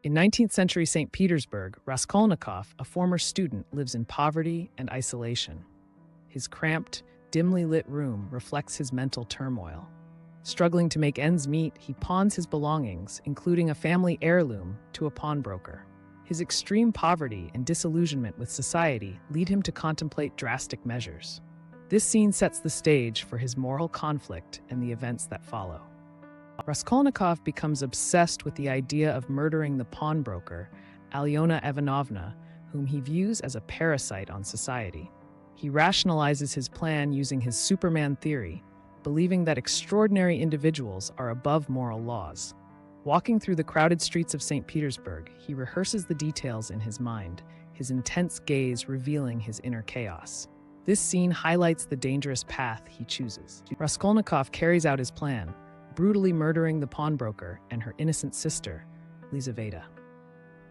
In 19th century St. Petersburg, Raskolnikov, a former student, lives in poverty and isolation. His cramped, dimly lit room reflects his mental turmoil. Struggling to make ends meet, he pawns his belongings, including a family heirloom, to a pawnbroker. His extreme poverty and disillusionment with society lead him to contemplate drastic measures. This scene sets the stage for his moral conflict and the events that follow. Raskolnikov becomes obsessed with the idea of murdering the pawnbroker, Alyona Ivanovna, whom he views as a parasite on society. He rationalizes his plan using his Superman theory, believing that extraordinary individuals are above moral laws. Walking through the crowded streets of St. Petersburg, he rehearses the details in his mind, his intense gaze revealing his inner chaos. This scene highlights the dangerous path he chooses. Raskolnikov carries out his plan, brutally murdering the pawnbroker and her innocent sister, Lizaveta.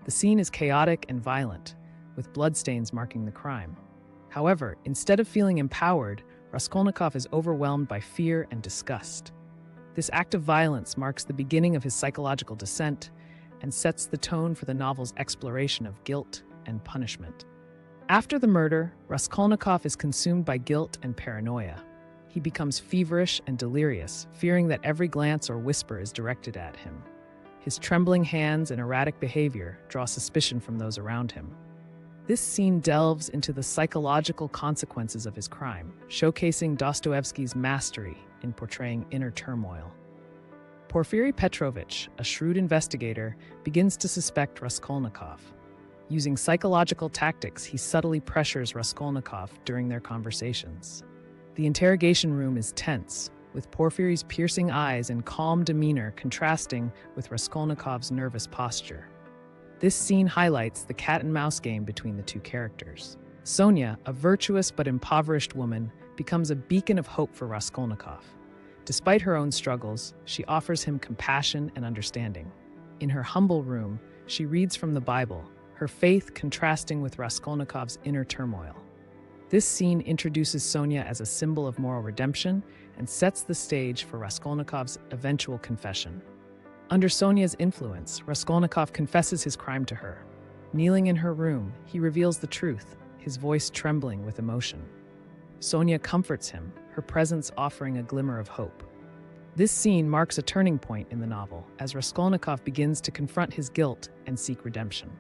The scene is chaotic and violent, with bloodstains marking the crime. However, instead of feeling empowered, Raskolnikov is overwhelmed by fear and disgust. This act of violence marks the beginning of his psychological descent and sets the tone for the novel's exploration of guilt and punishment. After the murder, Raskolnikov is consumed by guilt and paranoia. He becomes feverish and delirious, fearing that every glance or whisper is directed at him. His trembling hands and erratic behavior draw suspicion from those around him. This scene delves into the psychological consequences of his crime, showcasing Dostoevsky's mastery in portraying inner turmoil. Porfiry Petrovich, a shrewd investigator, begins to suspect Raskolnikov. Using psychological tactics, he subtly pressures Raskolnikov during their conversations. The interrogation room is tense, with Porfiry's piercing eyes and calm demeanor contrasting with Raskolnikov's nervous posture. This scene highlights the cat-and-mouse game between the two characters. Sonya, a virtuous but impoverished woman, becomes a beacon of hope for Raskolnikov. Despite her own struggles, she offers him compassion and understanding. In her humble room, she reads from the Bible, her faith contrasting with Raskolnikov's inner turmoil. This scene introduces Sonya as a symbol of moral redemption and sets the stage for Raskolnikov's eventual confession. Under Sonya's influence, Raskolnikov confesses his crime to her. Kneeling in her room, he reveals the truth, his voice trembling with emotion. Sonya comforts him, her presence offering a glimmer of hope. This scene marks a turning point in the novel, as Raskolnikov begins to confront his guilt and seek redemption.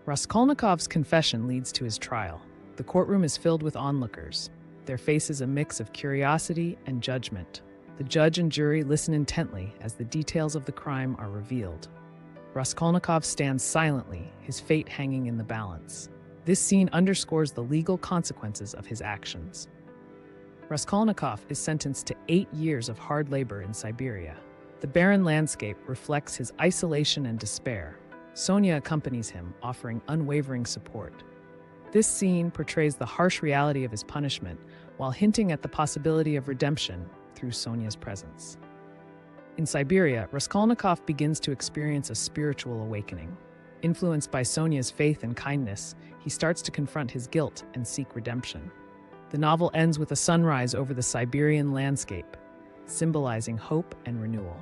Raskolnikov's confession leads to his trial. The courtroom is filled with onlookers, their faces a mix of curiosity and judgment. The judge and jury listen intently as the details of the crime are revealed. Raskolnikov stands silently, his fate hanging in the balance. This scene underscores the legal consequences of his actions. Raskolnikov is sentenced to 8 years of hard labor in Siberia. The barren landscape reflects his isolation and despair. Sonya accompanies him, offering unwavering support. This scene portrays the harsh reality of his punishment while hinting at the possibility of redemption through Sonya's presence. In Siberia, Raskolnikov begins to experience a spiritual awakening. Influenced by Sonya's faith and kindness, he starts to confront his guilt and seek redemption. The novel ends with a sunrise over the Siberian landscape, symbolizing hope and renewal.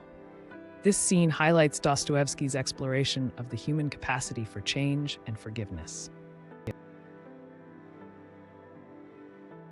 This scene highlights Dostoevsky's exploration of the human capacity for change and forgiveness.